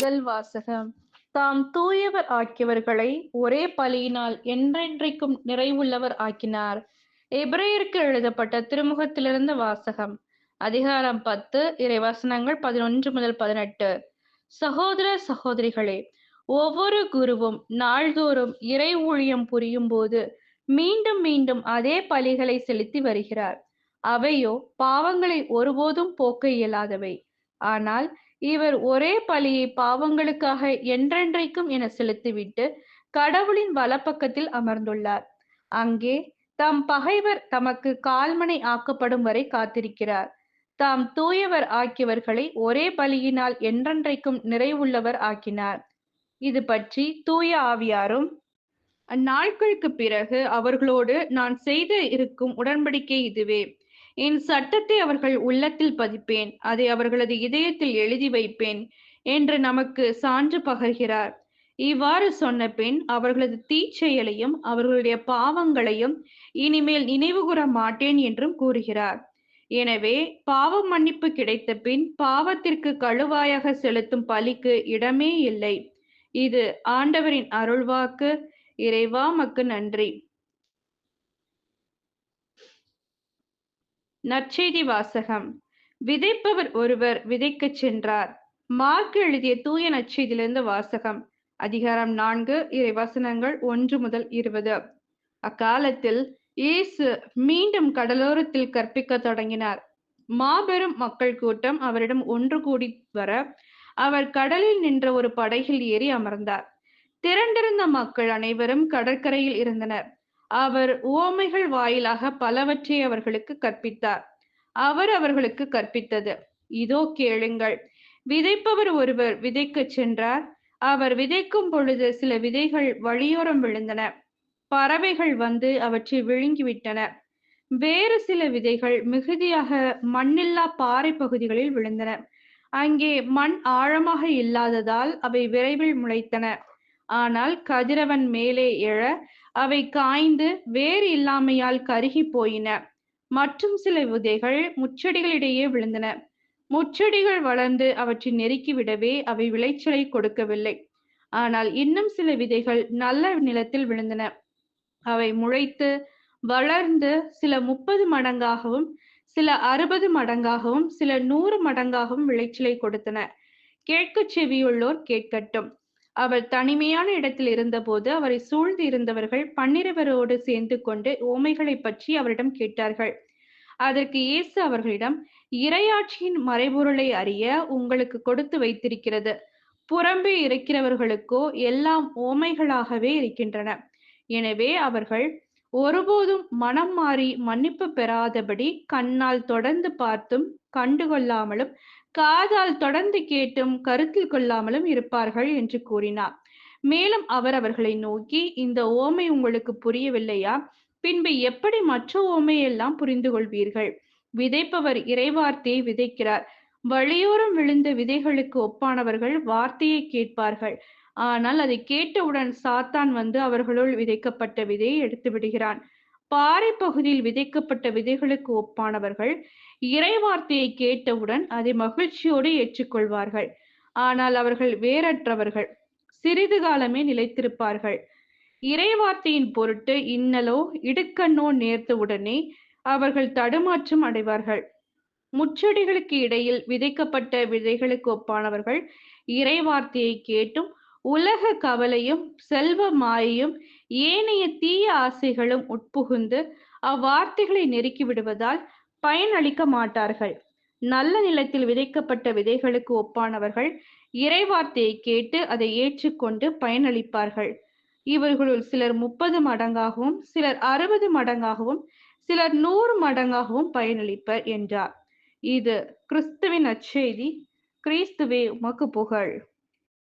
முதல் வாசகம். தாம் தூயவர் ஆக்கியவர்களை ஒரே பலியினால் என்றென்றைக்கும் நிறைவுள்ளவர் ஆக்கினார். எபிரேயருக்கு எழுதப்பட்ட திருமுகத்திலிருந்து வாசகம். அதிகாரம் 10, இறைவசனங்கள் 11 முதல் 18. சகோதர சகோதரிகளே, ஒவ்வொரு குருவும் நாள்தோறும் இறை ஊழியம் புரியும் போது மீண்டும் மீண்டும் அதே பலிகளை செலுத்தி வருகிறார். அவையோ பாவங்களை ஒருபோதும் போக்க இயலாதவை. ஆனால் இவர் ஒரே பலியை பாவங்களுக்காக என்றென்றைக்கும் என செலுத்திவிட்டு கடவுளின் வலப்பக்கத்தில் அமர்ந்துள்ளார். அங்கே தம் பகைவர் தமக்கு கால்மணை ஆக்கப்படும் வரை காத்திருக்கிறார். தாம் தூயவர் ஆக்கியவர்களை ஒரே பலியினால் என்றென்றைக்கும் நிறைவுள்ளவர் ஆக்கினார். இது பற்றி தூய ஆவியாரும், அந்நாட்களுக்கு பிறகு அவர்களோடு நான் செய்து இருக்கும் உடன்படிக்கை இதுவே. என் சட்டத்தை அவர்கள் உள்ளத்தில் பதிப்பேன், அதை அவர்களது இதயத்தில் எழுதி வைப்பேன் என்று நமக்கு சான்று பகர்கிறார். இவ்வாறு சொன்ன பின் அவர்களது தீச்செயலையும் அவர்களுடைய பாவங்களையும் இனிமேல் நினைவுகூர மாட்டேன் என்றும் கூறுகிறார். எனவே பாவ மன்னிப்பு கிடைத்த பின் பாவத்திற்கு கழுவாயாக செலுத்தும் பலிக்கு இடமே இல்லை. இது ஆண்டவரின் அருள்வாக்கு. இறைவா மக்கு நன்றி. நற்செய்தி வாசகம். விதைப்பவர் ஒருவர் விதைக்கச் சென்றார். மார்க் எழுதிய தூய நற்செய்தியிலிருந்து வாசகம். அதிகாரம் 4, இறைவசனங்கள் 1 முதல் 20. அக்காலத்தில் இயேசு மீண்டும் கடலோரத்தில் கற்பிக்கத் தொடங்கினார். மாபெரும் மக்கள் கூட்டம் அவரிடம் ஒன்று கூடி வர அவர் கடலில் நின்ற ஒரு படகில் ஏறி அமர்ந்தார். திரண்டிருந்த மக்கள் அனைவரும் கடற்கரையில் இருந்தனர். அவர் உவமைகள் வாயிலாக பலவற்றை அவர்களுக்கு கற்பித்தார். அவர் அவர்களுக்கு கற்பித்தது, இதோ கேளுங்கள். விதைப்பவர் ஒருவர் விதைக்கச் சென்றார். அவர் விதைக்கும் பொழுது சில விதைகள் வழியோரம் விழுந்தன. பறவைகள் வந்து அவற்றை விழுங்கிவிட்டன. வேறு சில விதைகள் மிகுதியாக மண்ணில்லா பாறை பகுதிகளில் விழுந்தன. அங்கே மண் ஆழமாக இல்லாததால் அவை விரைவில் முளைத்தன. ஆனால் கதிரவன் மேலே எழ அவை காய்ந்து வேறு இல்லாமையால் கருகி போயின. மற்றும் சில விதைகள் முச்செடிகளிடையே விழுந்தன. முச்செடிகள் வளர்ந்து அவற்றை நெருக்கிவிடவே அவை விளைச்சலை கொடுக்கவில்லை. ஆனால் இன்னும் சில விதைகள் நல்ல நிலத்தில் விழுந்தன. அவை முளைத்து வளர்ந்து சில 30 மடங்காகவும் சில 60 மடங்காகவும் சில 100 மடங்காகவும் விளைச்சலை கொடுத்தன. கேட்கச் செவியுள்ளோர் கேட்கட்டும். அவர் தனிமையான இடத்தில் இருந்தபோது அவரை சூழ்ந்து இருந்தவர்கள் 12 சேர்ந்து கொண்டு உவமைகளை பற்றி அவரிடம் கேட்டார்கள். அதற்கு இயேசு அவர்களிடம், இறையாட்சியின் மறைபொருளை அறிய உங்களுக்கு கொடுத்து வைத்திருக்கிறது. புறம்பே இருக்கிறவர்களுக்கோ எல்லாம் உவமைகளாகவே இருக்கின்றன. எனவே அவர்கள் ஒருபோதும் மனம் மாறி மன்னிப்பு பெறாதபடி கண்ணால் தொடர்ந்து பார்த்தும் கண்டுகொள்ளாமலும் காதால் தொடர்ந்து கேட்டும் கருத்தில் கொள்ளாமலும் இருப்பார்கள் என்று கூறினார். மேலும் அவர் அவர்களை நோக்கி, இந்த உவமை உங்களுக்கு புரியவில்லையா? பின்பு எப்படி மற்ற உவமையெல்லாம் புரிந்து கொள்வீர்கள்? விதைப்பவர் இறைவார்த்தையை விதைக்கிறார். வழியோரம் விழுந்த விதைகளுக்கு ஒப்பானவர்கள் வார்த்தையை கேட்பார்கள். ஆனால் அதை கேட்டவுடன் சாத்தான் வந்து அவர்களுள் விதைக்கப்பட்ட விதையை எடுத்து விடுகிறான். பாறை பகுதியில் விதைக்கப்பட்ட விதைகளுக்கு ஒப்பானவர்கள் இறைவார்த்தையை கேட்டவுடன் அதை மகிழ்ச்சியோடு ஏற்றுக்கொள்வார்கள். ஆனால் அவர்கள் வேரற்றவர்கள், சிறிது காலமே நிலைத்திருப்பார்கள். இறைவார்த்தையின் பொருட்டு இன்னலோ இடுக்கண்ணோ நேர்ந்தவுடனே அவர்கள் தடுமாற்றம் அடைவார்கள். முச்செடிகளுக்கு இடையில் விதைக்கப்பட்ட விதைகளுக்கு ஒப்பானவர்கள் இறைவார்த்தையை கேட்டும் உலக கவலையும் செல்வ மாயையும் ஏனைய தீய ஆசைகளும் உட்புகுந்து அவ்வார்த்தைகளை நெருக்கி விடுவதால் பயனளிக்க மாட்டார்கள். நல்ல நிலத்தில் விதைக்கப்பட்ட விதைகளுக்கு ஒப்பானவர்கள் இறைவார்த்தையை கேட்டு அதை ஏற்றுக்கொண்டு பயனளிப்பார்கள். இவர்களுள் சிலர் 30 மடங்காகவும் சிலர் 60 மடங்காகவும் சிலர் 100 மடங்காகவும் பயனளிப்பர் என்றார். இது கிறிஸ்துவின் நற்செய்தி. கிறிஸ்துவே உமக்கு புகழ்.